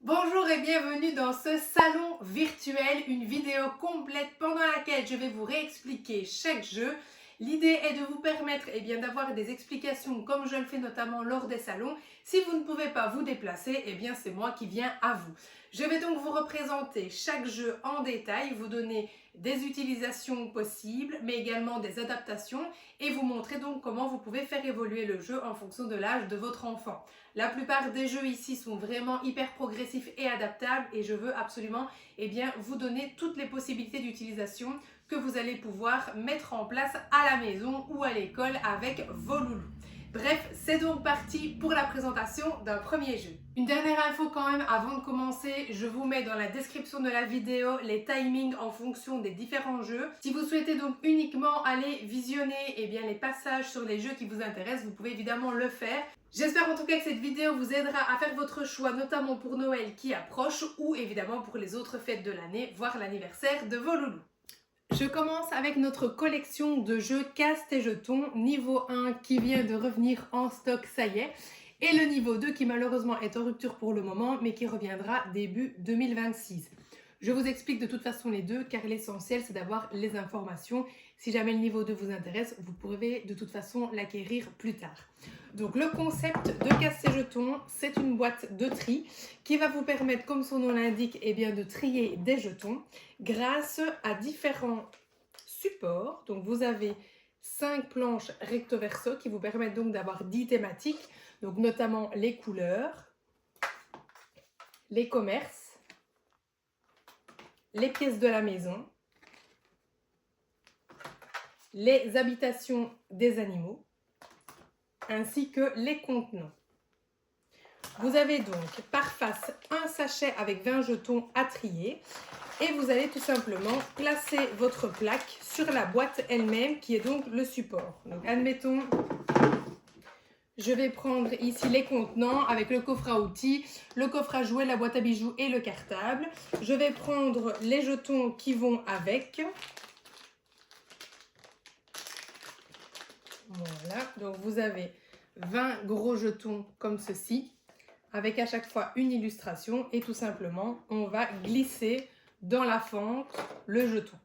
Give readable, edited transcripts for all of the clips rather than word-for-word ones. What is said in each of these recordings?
Bonjour et bienvenue dans ce salon virtuel, une vidéo complète pendant laquelle je vais vous réexpliquer chaque jeu. L'idée est de vous permettre d'avoir des explications comme je le fais notamment lors des salons. Si vous ne pouvez pas vous déplacer, c'est moi qui viens à vous. Je vais donc vous représenter chaque jeu en détail, vous donner des utilisations possibles, mais également des adaptations et vous montrer donc comment vous pouvez faire évoluer le jeu en fonction de l'âge de votre enfant. La plupart des jeux ici sont vraiment hyper progressifs et adaptables et je veux absolument vous donner toutes les possibilités d'utilisation que vous allez pouvoir mettre en place à la maison ou à l'école avec vos loulous. Bref, c'est donc parti pour la présentation d'un premier jeu. Une dernière info quand même avant de commencer, je vous mets dans la description de la vidéo les timings en fonction des différents jeux. Si vous souhaitez donc uniquement aller visionner les passages sur les jeux qui vous intéressent, vous pouvez évidemment le faire. J'espère en tout cas que cette vidéo vous aidera à faire votre choix, notamment pour Noël qui approche ou évidemment pour les autres fêtes de l'année, voire l'anniversaire de vos loulous. Je commence avec notre collection de jeux Casse tes jetons, niveau 1 qui vient de revenir en stock, ça y est, et le niveau 2 qui malheureusement est en rupture pour le moment, mais qui reviendra début 2026. Je vous explique de toute façon les deux, car l'essentiel c'est d'avoir les informations. Si jamais le niveau 2 vous intéresse, vous pourrez de toute façon l'acquérir plus tard. Donc le concept de Casse tes jetons, c'est une boîte de tri qui va vous permettre, comme son nom l'indique, de trier des jetons grâce à différents supports. Donc vous avez 5 planches recto verso qui vous permettent donc d'avoir 10 thématiques, donc notamment les couleurs, les commerces, les pièces de la maison, les habitations des animaux, ainsi que les contenants. Vous avez donc par face un sachet avec 20 jetons à trier et vous allez tout simplement placer votre plaque sur la boîte elle-même qui est donc le support. Donc admettons, je vais prendre ici les contenants avec le coffre à outils, le coffre à jouets, la boîte à bijoux et le cartable. Je vais prendre les jetons qui vont avec. Voilà, donc vous avez 20 gros jetons comme ceci, avec à chaque fois une illustration et tout simplement, on va glisser dans la fente le jeton.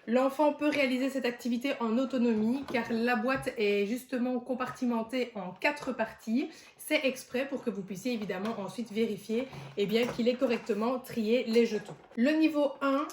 L'enfant peut réaliser cette activité en autonomie car la boîte est justement compartimentée en 4 parties. C'est exprès pour que vous puissiez évidemment ensuite vérifier qu'il ait correctement trié les jetons. Le niveau 1,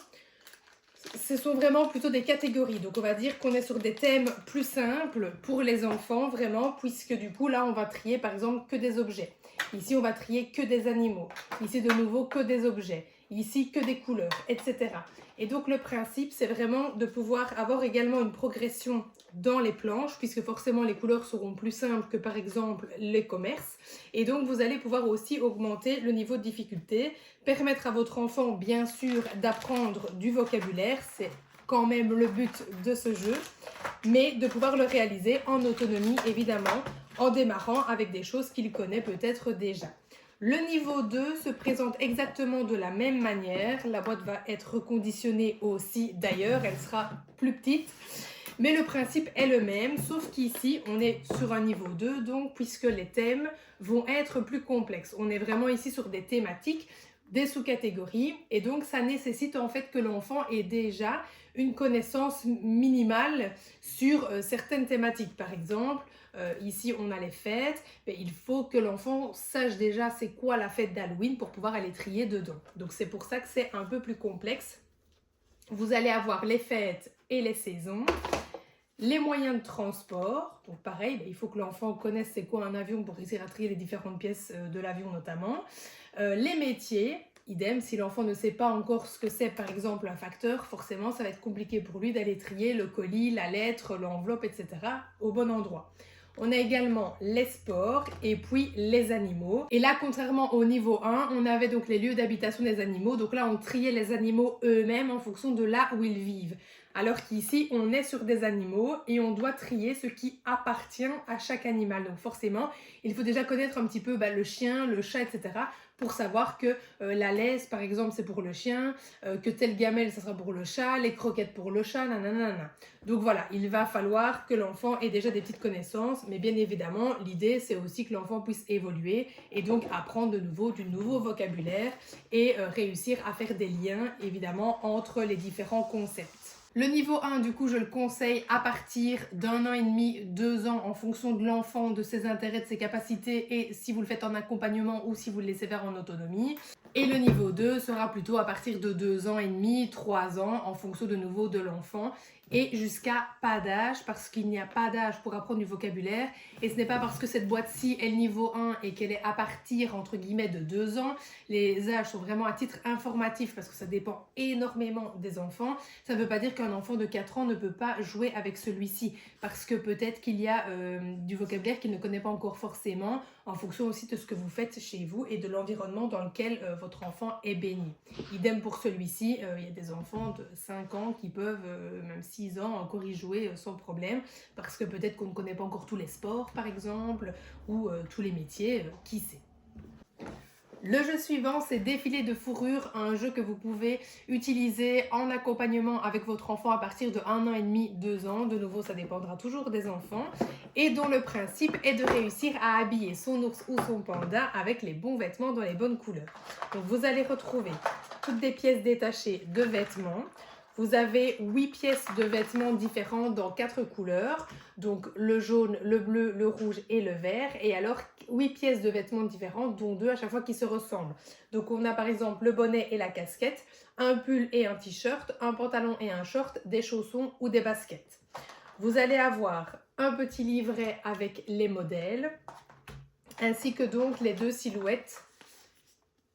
ce sont vraiment plutôt des catégories, donc on va dire qu'on est sur des thèmes plus simples pour les enfants vraiment, puisque du coup là on va trier par exemple que des objets, ici on va trier que des animaux, ici de nouveau que des objets, ici que des couleurs, etc. Et donc le principe c'est vraiment de pouvoir avoir également une progression dans les planches, puisque forcément les couleurs seront plus simples que par exemple les commerces, et donc vous allez pouvoir aussi augmenter le niveau de difficulté, permettre à votre enfant bien sûr d'apprendre du vocabulaire, c'est quand même le but de ce jeu, mais de pouvoir le réaliser en autonomie évidemment, en démarrant avec des choses qu'il connaît peut-être déjà. Le niveau 2 se présente exactement de la même manière, la boîte va être reconditionnée aussi d'ailleurs, elle sera plus petite, mais le principe est le même, sauf qu'ici on est sur un niveau 2, donc puisque les thèmes vont être plus complexes. On est vraiment ici sur des thématiques, des sous-catégories, et donc ça nécessite en fait que l'enfant ait déjà une connaissance minimale sur certaines thématiques. Par exemple, ici on a les fêtes, mais il faut que l'enfant sache déjà c'est quoi la fête d'Halloween pour pouvoir aller trier dedans. Donc c'est pour ça que c'est un peu plus complexe. Vous allez avoir les fêtes et les saisons, les moyens de transport, donc pareil, il faut que l'enfant connaisse c'est quoi un avion pour réussir à trier les différentes pièces de l'avion notamment, les métiers, idem, si l'enfant ne sait pas encore ce que c'est par exemple un facteur, forcément ça va être compliqué pour lui d'aller trier le colis, la lettre, l'enveloppe, etc. au bon endroit. On a également les sports et puis les animaux. Et là, contrairement au niveau 1, on avait donc les lieux d'habitation des animaux. Donc là, on triait les animaux eux-mêmes en fonction de là où ils vivent. Alors qu'ici, on est sur des animaux et on doit trier ce qui appartient à chaque animal. Donc forcément, il faut déjà connaître un petit peu le chien, le chat, etc. pour savoir que la laisse, par exemple, c'est pour le chien, que telle gamelle, ça sera pour le chat, les croquettes pour le chat, nanana. Donc voilà, il va falloir que l'enfant ait déjà des petites connaissances, mais bien évidemment, l'idée, c'est aussi que l'enfant puisse évoluer et donc apprendre de nouveau du nouveau vocabulaire et réussir à faire des liens, évidemment, entre les différents concepts. Le niveau 1, du coup, je le conseille à partir d'1 an et demi, 2 ans, en fonction de l'enfant, de ses intérêts, de ses capacités, et si vous le faites en accompagnement ou si vous le laissez faire en autonomie. Et le niveau 2 sera plutôt à partir de 2 ans et demi, 3 ans, en fonction de nouveau de l'enfant, et jusqu'à pas d'âge, parce qu'il n'y a pas d'âge pour apprendre du vocabulaire, et ce n'est pas parce que cette boîte-ci est le niveau 1 et qu'elle est à partir, entre guillemets, de 2 ans. Les âges sont vraiment à titre informatif, parce que ça dépend énormément des enfants. Ça ne veut pas dire qu'un enfant de 4 ans ne peut pas jouer avec celui-ci, parce que peut-être qu'il y a du vocabulaire qu'il ne connaît pas encore forcément, en fonction aussi de ce que vous faites chez vous et de l'environnement dans lequel votre enfant est baigné. Idem pour celui-ci, il y a des enfants de 5 ans qui peuvent, même 6 ans, encore y jouer sans problème, parce que peut-être qu'on ne connaît pas encore tous les sports, par exemple, ou tous les métiers, qui sait. Le jeu suivant, c'est Défilé de fourrure, un jeu que vous pouvez utiliser en accompagnement avec votre enfant à partir de 1 an et demi, 2 ans. De nouveau, ça dépendra toujours des enfants. Et dont le principe est de réussir à habiller son ours ou son panda avec les bons vêtements dans les bonnes couleurs. Donc vous allez retrouver toutes des pièces détachées de vêtements. Vous avez 8 pièces de vêtements différentes dans 4 couleurs, donc le jaune, le bleu, le rouge et le vert, et alors 8 pièces de vêtements différentes, dont 2 à chaque fois qui se ressemblent. Donc on a par exemple le bonnet et la casquette, un pull et un t-shirt, un pantalon et un short, des chaussons ou des baskets. Vous allez avoir un petit livret avec les modèles, ainsi que donc les 2 silhouettes,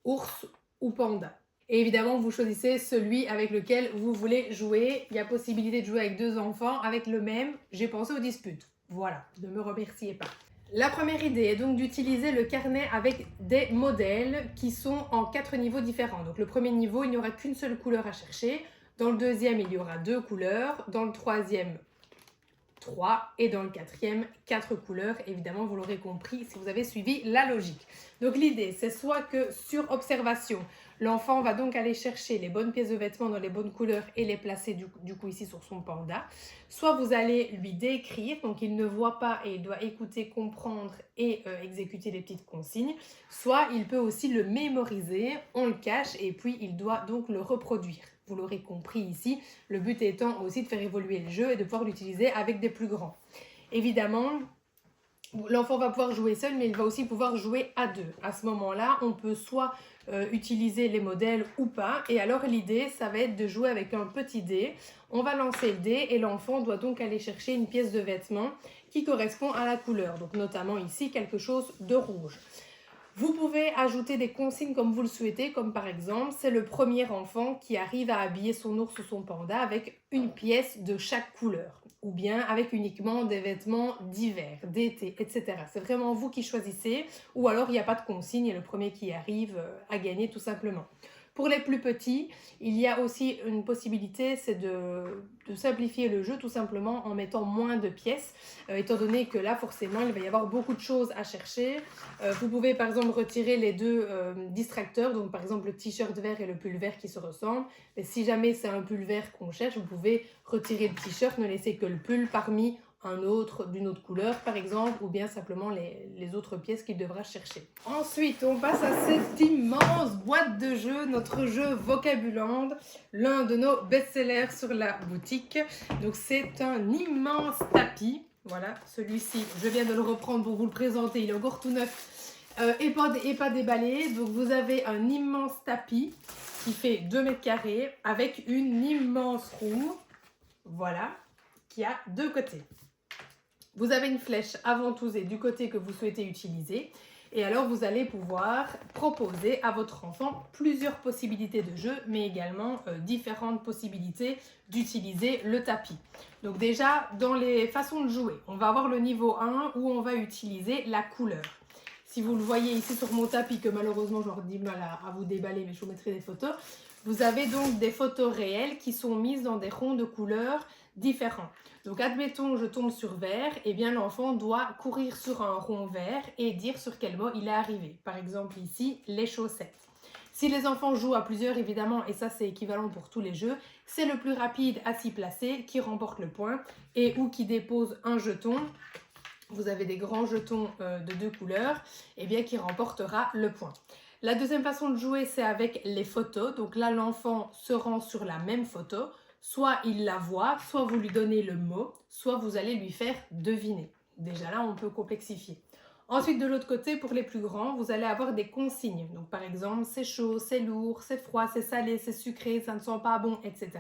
ours ou panda. Et évidemment, vous choisissez celui avec lequel vous voulez jouer. Il y a possibilité de jouer avec 2 enfants avec le même. J'ai pensé aux disputes. Voilà, ne me remerciez pas. La première idée est donc d'utiliser le carnet avec des modèles qui sont en 4 niveaux différents. Donc le premier niveau, il n'y aura qu'une seule couleur à chercher. Dans le deuxième, il y aura 2 couleurs. Dans le troisième, 3 et dans le quatrième, 4 couleurs. Évidemment, vous l'aurez compris si vous avez suivi la logique. Donc l'idée, c'est soit que sur observation, l'enfant va donc aller chercher les bonnes pièces de vêtements dans les bonnes couleurs et les placer du coup ici sur son panda. Soit vous allez lui décrire, donc il ne voit pas et il doit écouter, comprendre et exécuter les petites consignes. Soit il peut aussi le mémoriser, on le cache et puis il doit donc le reproduire. Vous l'aurez compris ici, le but étant aussi de faire évoluer le jeu et de pouvoir l'utiliser avec des plus grands. Évidemment, l'enfant va pouvoir jouer seul, mais il va aussi pouvoir jouer à 2. À ce moment-là, on peut soit utiliser les modèles ou pas. Et alors l'idée, ça va être de jouer avec un petit dé. On va lancer le dé et l'enfant doit donc aller chercher une pièce de vêtement qui correspond à la couleur. Donc notamment ici, quelque chose de rouge. Vous pouvez ajouter des consignes comme vous le souhaitez, comme par exemple, c'est le premier enfant qui arrive à habiller son ours ou son panda avec une pièce de chaque couleur, ou bien avec uniquement des vêtements d'hiver, d'été, etc. C'est vraiment vous qui choisissez, ou alors il n'y a pas de consigne et le premier qui arrive à gagner tout simplement. Pour les plus petits, il y a aussi une possibilité, c'est de simplifier le jeu tout simplement en mettant moins de pièces, étant donné que là forcément il va y avoir beaucoup de choses à chercher. Vous pouvez par exemple retirer les 2 distracteurs, donc par exemple le t-shirt vert et le pull vert qui se ressemblent. Mais si jamais c'est un pull vert qu'on cherche, vous pouvez retirer le t-shirt, ne laisser que le pull parmi un autre d'une autre couleur par exemple, ou bien simplement les autres pièces qu'il devra chercher. Ensuite, on passe à cette immense boîte de jeux, notre jeu Vocabuland, l'un de nos best-sellers sur la boutique. Donc c'est un immense tapis, voilà, celui-ci, je viens de le reprendre pour vous le présenter, il est encore tout neuf et pas déballé. Donc vous avez un immense tapis qui fait 2 mètres carrés avec une immense roue, voilà, qui a 2 côtés. Vous avez une flèche aventousée du côté que vous souhaitez utiliser et alors vous allez pouvoir proposer à votre enfant plusieurs possibilités de jeu, mais également différentes possibilités d'utiliser le tapis. Donc déjà, dans les façons de jouer, on va avoir le niveau 1 où on va utiliser la couleur. Si vous le voyez ici sur mon tapis, que malheureusement j'aurai du mal à vous déballer, mais je vous mettrai des photos. Vous avez donc des photos réelles qui sont mises dans des ronds de couleurs différents. Donc admettons je tombe sur vert, et bien l'enfant doit courir sur un rond vert et dire sur quel mot il est arrivé. Par exemple ici, les chaussettes. Si les enfants jouent à plusieurs, évidemment, et ça c'est équivalent pour tous les jeux, c'est le plus rapide à s'y placer qui remporte le point et ou qui dépose un jeton. Vous avez des grands jetons de 2 couleurs, et bien qui remportera le point. La deuxième façon de jouer, c'est avec les photos. Donc là, l'enfant se rend sur la même photo. Soit il la voit, soit vous lui donnez le mot, soit vous allez lui faire deviner. Déjà là, on peut complexifier. Ensuite, de l'autre côté, pour les plus grands, vous allez avoir des consignes. Donc, par exemple, c'est chaud, c'est lourd, c'est froid, c'est salé, c'est sucré, ça ne sent pas bon, etc.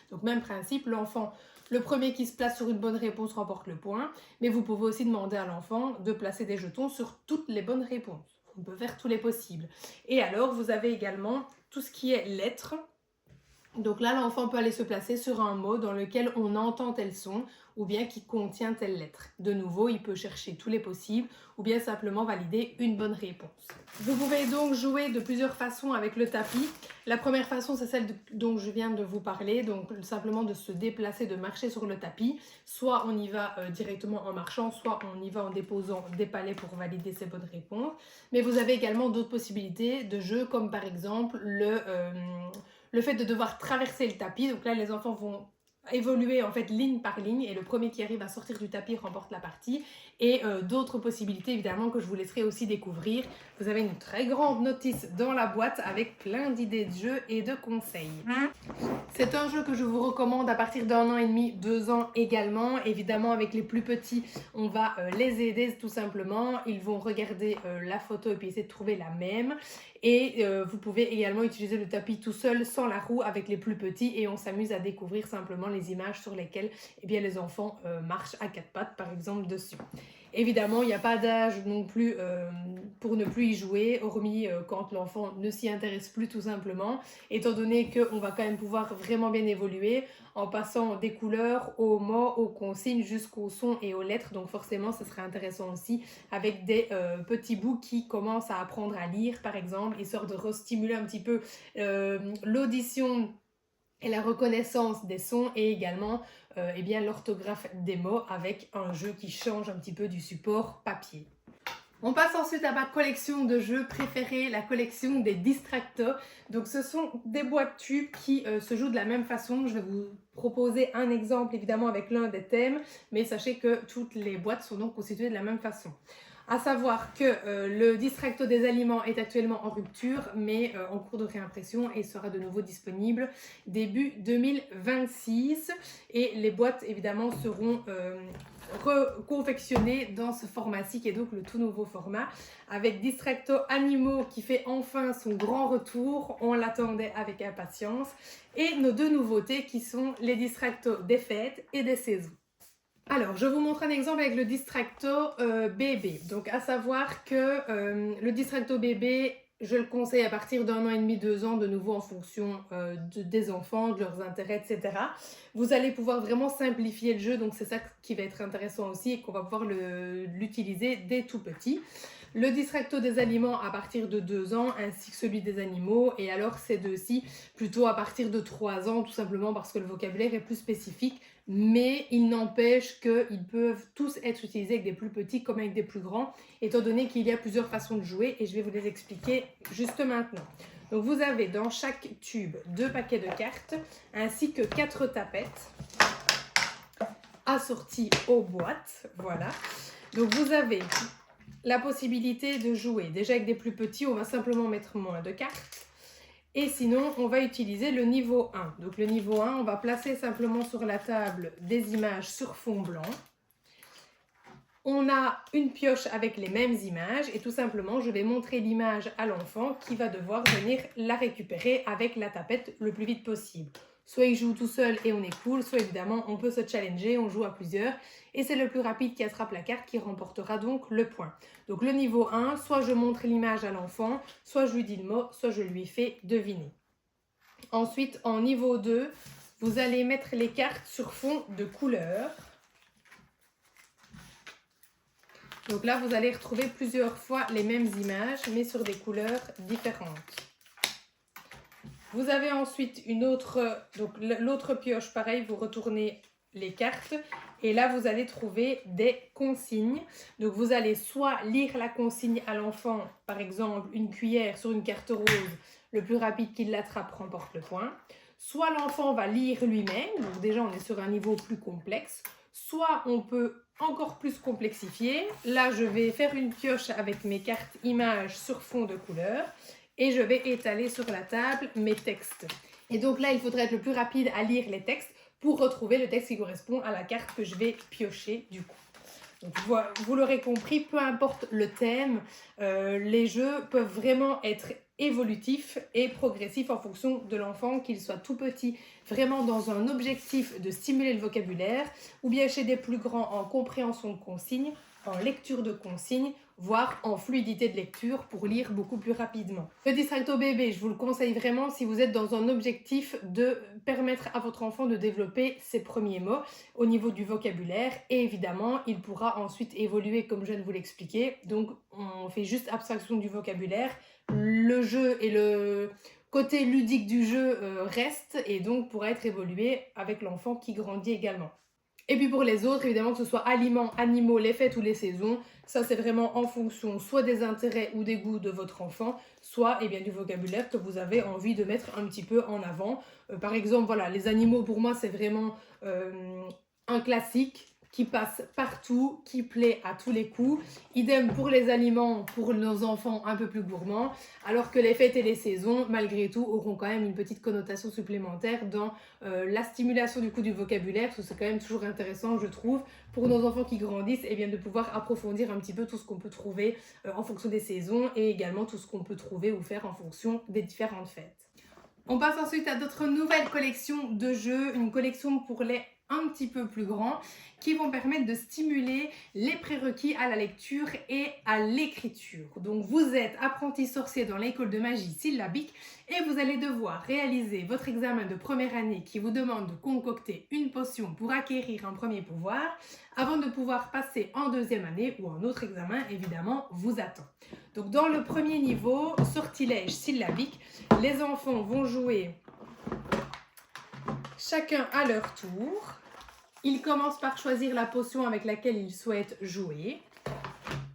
Donc, même principe, l'enfant, le premier qui se place sur une bonne réponse remporte le point. Mais vous pouvez aussi demander à l'enfant de placer des jetons sur toutes les bonnes réponses. On peut faire tous les possibles. Et alors, vous avez également tout ce qui est lettres. Donc là, l'enfant peut aller se placer sur un mot dans lequel on entend tel son ou bien qui contient telle lettre. De nouveau, il peut chercher tous les possibles ou bien simplement valider une bonne réponse. Vous pouvez donc jouer de plusieurs façons avec le tapis. La première façon, c'est celle dont je viens de vous parler, donc simplement de se déplacer, de marcher sur le tapis. Soit on y va directement en marchant, soit on y va en déposant des palets pour valider ses bonnes réponses. Mais vous avez également d'autres possibilités de jeu, comme par exemple le fait de devoir traverser le tapis. Donc là, les enfants vont évoluer en fait ligne par ligne et le premier qui arrive à sortir du tapis remporte la partie. Et d'autres possibilités évidemment que je vous laisserai aussi découvrir. Vous avez une très grande notice dans la boîte avec plein d'idées de jeux et de conseils. C'est un jeu que je vous recommande à partir d'1 an et demi, 2 ans également. Évidemment, avec les plus petits, on va les aider tout simplement. Ils vont regarder la photo et puis essayer de trouver la même. Et vous pouvez également utiliser le tapis tout seul, sans la roue, avec les plus petits. Et on s'amuse à découvrir simplement les images sur lesquelles les enfants marchent à 4 pattes, par exemple, dessus. Évidemment, il n'y a pas d'âge non plus pour ne plus y jouer, hormis quand l'enfant ne s'y intéresse plus tout simplement, étant donné qu'on va quand même pouvoir vraiment bien évoluer en passant des couleurs aux mots, aux consignes, jusqu'aux sons et aux lettres. Donc forcément, ce serait intéressant aussi avec des petits bouts qui commencent à apprendre à lire, par exemple, histoire de restimuler un petit peu l'audition et la reconnaissance des sons et également l'orthographe des mots avec un jeu qui change un petit peu du support papier. On passe ensuite à ma collection de jeux préférée, la collection des Distracto. Donc ce sont des boîtes tubes qui se jouent de la même façon. Je vais vous proposer un exemple évidemment avec l'un des thèmes, mais sachez que toutes les boîtes sont donc constituées de la même façon. À savoir que le Distracto des aliments est actuellement en rupture, mais en cours de réimpression et sera de nouveau disponible début 2026. Et les boîtes, évidemment, seront reconfectionnées dans ce format-ci, qui est donc le tout nouveau format, avec Distracto Animaux qui fait enfin son grand retour. On l'attendait avec impatience. Et nos deux nouveautés qui sont les Distracto des fêtes et des saisons. Alors, je vous montre un exemple avec le Distracto bébé. Donc, à savoir que le Distracto bébé, je le conseille à partir d'1 an et demi, 2 ans, de nouveau en fonction des enfants, de leurs intérêts, etc. Vous allez pouvoir vraiment simplifier le jeu, donc c'est ça qui va être intéressant aussi et qu'on va pouvoir l'utiliser dès tout petit. Le Distracto des aliments à partir de 2 ans, ainsi que celui des animaux, et alors ces deux-ci plutôt à partir de 3 ans, tout simplement parce que le vocabulaire est plus spécifique, mais il n'empêche qu'ils peuvent tous être utilisés avec des plus petits comme avec des plus grands, étant donné qu'il y a plusieurs façons de jouer, et je vais vous les expliquer juste maintenant. Donc vous avez dans chaque tube 2 paquets de cartes, ainsi que 4 tapettes assorties aux boîtes, voilà. Donc vous avez la possibilité de jouer. Déjà avec des plus petits, on va simplement mettre moins de cartes. Et sinon, on va utiliser le niveau 1. Donc le niveau 1, on va placer simplement sur la table des images sur fond blanc. On a une pioche avec les mêmes images et tout simplement, je vais montrer l'image à l'enfant qui va devoir venir la récupérer avec la tapette le plus vite possible. Soit il joue tout seul et on est cool, soit évidemment on peut se challenger, on joue à plusieurs et c'est le plus rapide qui attrape la carte qui remportera donc le point. Donc le niveau 1, soit je montre l'image à l'enfant, soit je lui dis le mot, soit je lui fais deviner. Ensuite, en niveau 2, vous allez mettre les cartes sur fond de couleur. Donc là, vous allez retrouver plusieurs fois les mêmes images, mais sur des couleurs différentes. Vous avez ensuite une autre, donc l'autre pioche, pareil, vous retournez les cartes et là vous allez trouver des consignes. Donc vous allez soit lire la consigne à l'enfant, par exemple une cuillère sur une carte rose, le plus rapide qui l'attrape remporte le point. Soit l'enfant va lire lui-même, donc déjà on est sur un niveau plus complexe. Soit on peut encore plus complexifier. Là je vais faire une pioche avec mes cartes images sur fond de couleur et je vais étaler sur la table mes textes. Et donc là il faudrait être le plus rapide à lire les textes pour retrouver le texte qui correspond à la carte que je vais piocher du coup. Donc, vous l'aurez compris, peu importe le thème, les jeux peuvent vraiment être évolutifs et progressifs en fonction de l'enfant, qu'il soit tout petit, vraiment dans un objectif de stimuler le vocabulaire, ou bien chez des plus grands en compréhension de consignes, en lecture de consignes, voire en fluidité de lecture pour lire beaucoup plus rapidement. Le Distracto Bébé, je vous le conseille vraiment si vous êtes dans un objectif de permettre à votre enfant de développer ses premiers mots au niveau du vocabulaire et évidemment, il pourra ensuite évoluer comme je viens de vous l'expliquer. Donc, on fait juste abstraction du vocabulaire. Le jeu et le côté ludique du jeu reste et donc pourra être évolué avec l'enfant qui grandit également. Et puis pour les autres, évidemment, que ce soit aliments, animaux, les fêtes ou les saisons, ça c'est vraiment en fonction soit des intérêts ou des goûts de votre enfant, soit du vocabulaire que vous avez envie de mettre un petit peu en avant. Par exemple, voilà, les animaux pour moi c'est vraiment un classique qui passe partout, qui plaît à tous les coups. Idem pour les aliments, pour nos enfants un peu plus gourmands, alors que les fêtes et les saisons, malgré tout, auront quand même une petite connotation supplémentaire dans la stimulation du coup du vocabulaire, parce que c'est quand même toujours intéressant, je trouve, pour nos enfants qui grandissent, de pouvoir approfondir un petit peu tout ce qu'on peut trouver en fonction des saisons et également tout ce qu'on peut trouver ou faire en fonction des différentes fêtes. On passe ensuite à d'autres nouvelles collections de jeux, une collection pour les un petit peu plus grands qui vont permettre de stimuler les prérequis à la lecture et à l'écriture. Donc vous êtes apprenti sorcier dans l'école de magie syllabique et vous allez devoir réaliser votre examen de première année qui vous demande de concocter une potion pour acquérir un premier pouvoir avant de pouvoir passer en deuxième année où un autre examen évidemment vous attend. Donc dans le premier niveau, sortilège syllabique, les enfants vont jouer chacun à leur tour. Ils commencent par choisir la potion avec laquelle ils souhaitent jouer.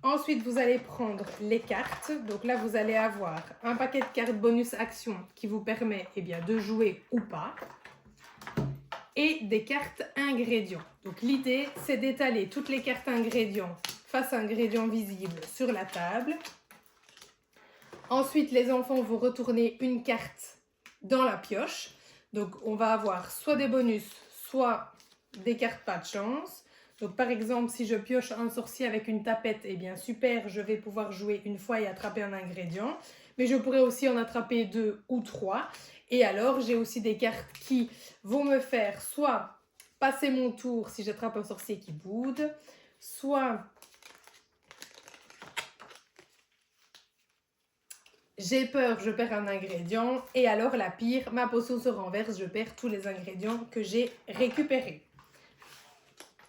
Ensuite, vous allez prendre les cartes. Donc là, vous allez avoir un paquet de cartes bonus action qui vous permet de jouer ou pas. Et des cartes ingrédients. Donc l'idée, c'est d'étaler toutes les cartes ingrédients face à ingrédients visibles sur la table. Ensuite, les enfants vont retourner une carte dans la pioche. Donc, on va avoir soit des bonus, soit des cartes pas de chance. Donc, par exemple, si je pioche un sorcier avec une tapette, super, je vais pouvoir jouer une fois et attraper un ingrédient. Mais je pourrais aussi en attraper 2 ou 3. Et alors, j'ai aussi des cartes qui vont me faire soit passer mon tour si j'attrape un sorcier qui boude, soit j'ai peur, je perds un ingrédient. Et alors, la pire, ma potion se renverse, je perds tous les ingrédients que j'ai récupérés.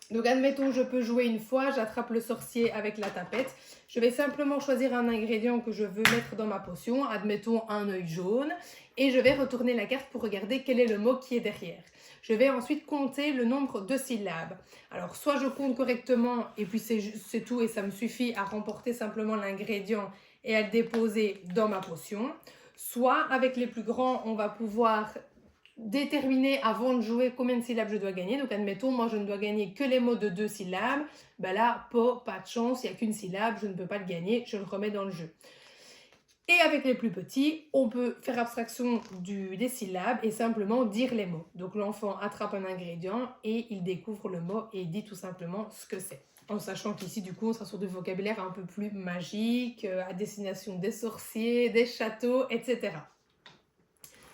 Donc, admettons, je peux jouer une fois, j'attrape le sorcier avec la tapette. Je vais simplement choisir un ingrédient que je veux mettre dans ma potion, admettons un œil jaune, et je vais retourner la carte pour regarder quel est le mot qui est derrière. Je vais ensuite compter le nombre de syllabes. Alors, soit je compte correctement, et puis c'est tout, et ça me suffit à remporter simplement l'ingrédient et à le déposer dans ma potion. Soit, avec les plus grands, on va pouvoir déterminer avant de jouer combien de syllabes je dois gagner. Donc, admettons, moi, je ne dois gagner que les mots de 2 syllabes. Là, pas de chance, il n'y a qu'une syllabe, je ne peux pas le gagner, je le remets dans le jeu. Et avec les plus petits, on peut faire abstraction des syllabes et simplement dire les mots. Donc, l'enfant attrape un ingrédient et il découvre le mot et il dit tout simplement ce que c'est. En sachant qu'ici, du coup, on sera sur du vocabulaire un peu plus magique, à destination des sorciers, des châteaux, etc.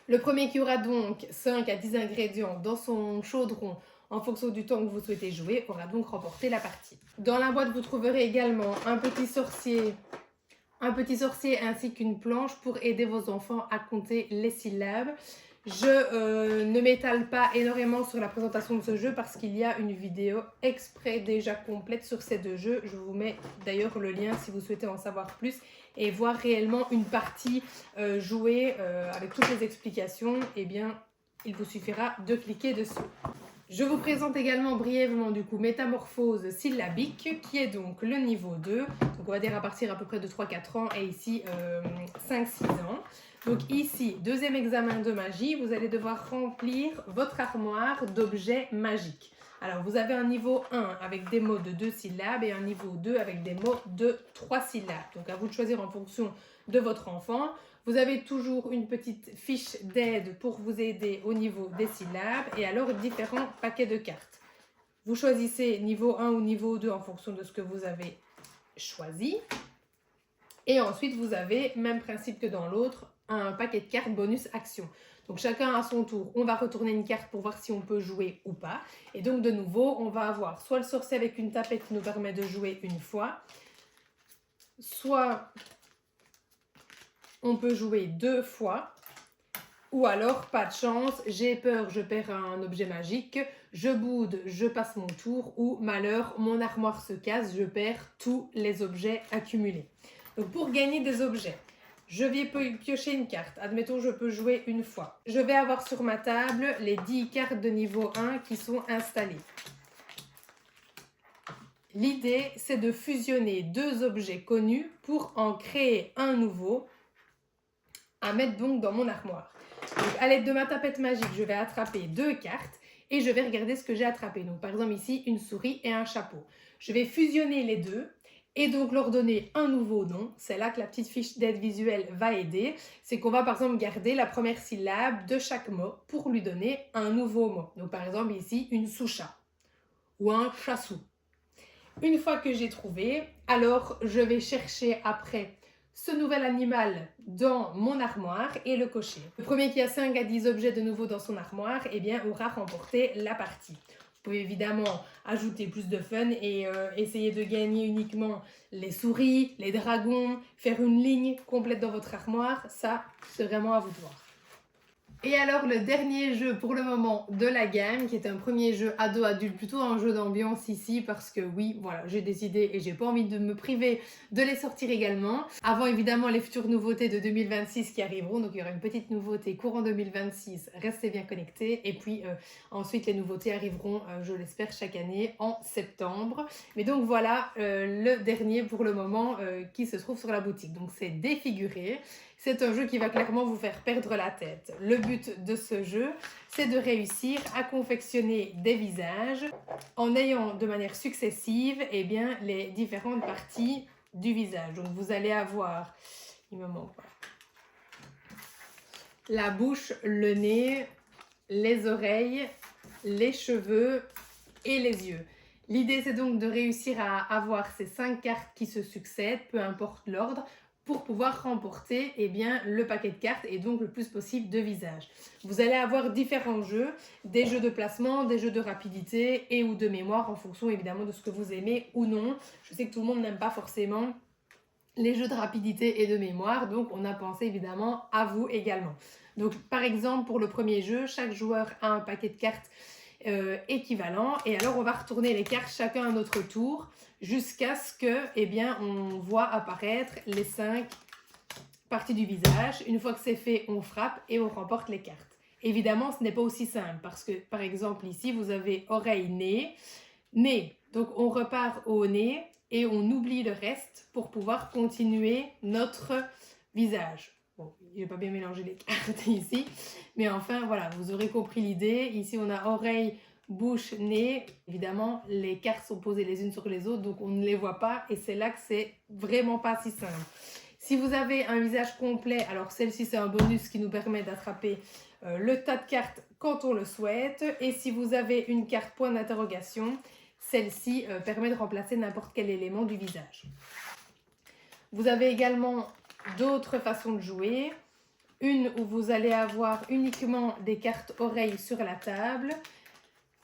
Le premier qui aura donc 5 à 10 ingrédients dans son chaudron en fonction du temps que vous souhaitez jouer aura donc remporté la partie. Dans la boîte, vous trouverez également un petit sorcier ainsi qu'une planche pour aider vos enfants à compter les syllabes. Je ne m'étale pas énormément sur la présentation de ce jeu parce qu'il y a une vidéo exprès déjà complète sur ces deux jeux. Je vous mets d'ailleurs le lien si vous souhaitez en savoir plus et voir réellement une partie jouée avec toutes les explications. Il vous suffira de cliquer dessus. Je vous présente également brièvement du coup Métamorphose syllabique qui est donc le niveau 2, donc on va dire à partir à peu près de 3-4 ans et ici 5-6 ans. Donc ici, deuxième examen de magie, vous allez devoir remplir votre armoire d'objets magiques. Alors vous avez un niveau 1 avec des mots de 2 syllabes et un niveau 2 avec des mots de 3 syllabes. Donc à vous de choisir en fonction de votre enfant. Vous avez toujours une petite fiche d'aide pour vous aider au niveau des syllabes et alors différents paquets de cartes. Vous choisissez niveau 1 ou niveau 2 en fonction de ce que vous avez choisi. Et ensuite, vous avez, même principe que dans l'autre, un paquet de cartes bonus action. Donc chacun à son tour, on va retourner une carte pour voir si on peut jouer ou pas. Et donc de nouveau, on va avoir soit le sorcier avec une tapette qui nous permet de jouer une fois, soit on peut jouer 2 fois, ou alors pas de chance, j'ai peur, je perds un objet magique, je boude, je passe mon tour, ou malheur, mon armoire se casse, je perds tous les objets accumulés. Donc pour gagner des objets, je vais piocher une carte, admettons je peux jouer une fois. Je vais avoir sur ma table les 10 cartes de niveau 1 qui sont installées. L'idée, c'est de fusionner 2 objets connus pour en créer un nouveau à mettre donc dans mon armoire. Donc, à l'aide de ma tapette magique, je vais attraper 2 cartes et je vais regarder ce que j'ai attrapé. Donc, par exemple, ici, une souris et un chapeau. Je vais fusionner les 2 et donc leur donner un nouveau nom. C'est là que la petite fiche d'aide visuelle va aider. C'est qu'on va, par exemple, garder la première syllabe de chaque mot pour lui donner un nouveau mot. Donc, par exemple, ici, une soucha ou un chassou. Une fois que j'ai trouvé, alors je vais chercher après ce nouvel animal dans mon armoire et le cocher. Le premier qui a 5 à 10 objets de nouveau dans son armoire, eh bien, aura remporté la partie. Vous pouvez évidemment ajouter plus de fun et essayer de gagner uniquement les souris, les dragons, faire une ligne complète dans votre armoire. Ça, c'est vraiment à vous de voir. Et alors le dernier jeu pour le moment de la gamme, qui est un premier jeu ado-adulte, plutôt un jeu d'ambiance ici, parce que oui, voilà, j'ai décidé et j'ai pas envie de me priver de les sortir également. Avant évidemment les futures nouveautés de 2026 qui arriveront, donc il y aura une petite nouveauté courant 2026, restez bien connectés. Et puis ensuite les nouveautés arriveront, je l'espère, chaque année en septembre. Mais donc voilà le dernier pour le moment qui se trouve sur la boutique. Donc c'est Défiguré. C'est un jeu qui va clairement vous faire perdre la tête. Le but de ce jeu, c'est de réussir à confectionner des visages en ayant de manière successive eh bien, les différentes parties du visage. Donc vous allez avoir, il me manque pas, la bouche, le nez, les oreilles, les cheveux et les yeux. L'idée, c'est donc de réussir à avoir ces 5 cartes qui se succèdent, peu importe l'ordre, pour pouvoir remporter eh bien, le paquet de cartes et donc le plus possible de visages. Vous allez avoir différents jeux, des jeux de placement, des jeux de rapidité et ou de mémoire en fonction évidemment de ce que vous aimez ou non. Je sais que tout le monde n'aime pas forcément les jeux de rapidité et de mémoire, donc on a pensé évidemment à vous également. Donc par exemple pour le premier jeu, chaque joueur a un paquet de cartes équivalent et alors on va retourner les cartes chacun à notre tour jusqu'à ce que eh bien, on voit apparaître les 5 parties du visage. Une fois que c'est fait, on frappe et on remporte les cartes. Évidemment, ce n'est pas aussi simple parce que par exemple ici, vous avez oreille, nez, nez. Donc on repart au nez et on oublie le reste pour pouvoir continuer notre visage. Bon, je n'ai pas bien mélangé les cartes ici, mais enfin voilà, vous aurez compris l'idée. Ici, on a oreille, bouche, nez. Évidemment, les cartes sont posées les unes sur les autres, donc on ne les voit pas et c'est là que c'est vraiment pas si simple. Si vous avez un visage complet, alors celle-ci c'est un bonus qui nous permet d'attraper le tas de cartes quand on le souhaite. Et si vous avez une carte point d'interrogation, celle-ci permet de remplacer n'importe quel élément du visage. Vous avez également d'autres façons de jouer. Une où vous allez avoir uniquement des cartes oreilles sur la table.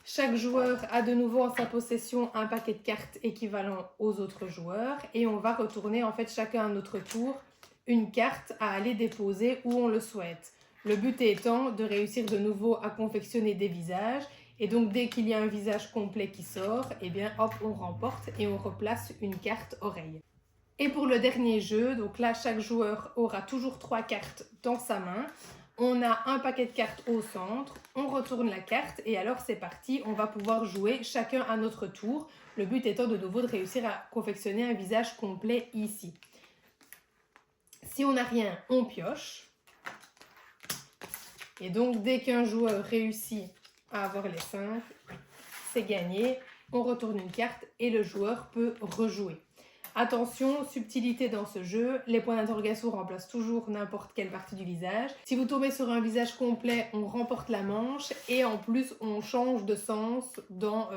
Chaque joueur a de nouveau en sa possession un paquet de cartes équivalent aux autres joueurs. Et on va retourner en fait chacun à notre tour une carte à aller déposer où on le souhaite. Le but étant de réussir de nouveau à confectionner des visages. Et donc dès qu'il y a un visage complet qui sort, eh bien hop, on remporte et on replace une carte oreille. Et pour le dernier jeu, donc là chaque joueur aura toujours 3 cartes dans sa main. On a un paquet de cartes au centre, on retourne la carte et alors c'est parti, on va pouvoir jouer chacun à notre tour. Le but étant de nouveau de réussir à confectionner un visage complet ici. Si on n'a rien, on pioche. Et donc dès qu'un joueur réussit à avoir les 5, c'est gagné. On retourne une carte et le joueur peut rejouer. Attention, subtilité dans ce jeu, les points d'interrogation remplacent toujours n'importe quelle partie du visage. Si vous tombez sur un visage complet, on remporte la manche et en plus on change de sens dans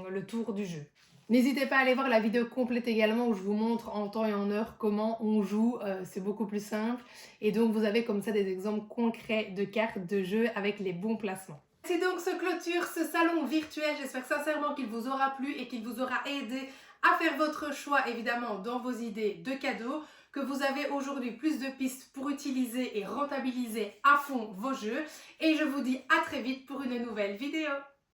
le tour du jeu. N'hésitez pas à aller voir la vidéo complète également où je vous montre en temps et en heure comment on joue, c'est beaucoup plus simple. Et donc vous avez comme ça des exemples concrets de cartes de jeu avec les bons placements. C'est donc ce clôture, ce salon virtuel. J'espère sincèrement qu'il vous aura plu et qu'il vous aura aidé à faire votre choix évidemment dans vos idées de cadeaux, que vous avez aujourd'hui plus de pistes pour utiliser et rentabiliser à fond vos jeux. Et je vous dis à très vite pour une nouvelle vidéo.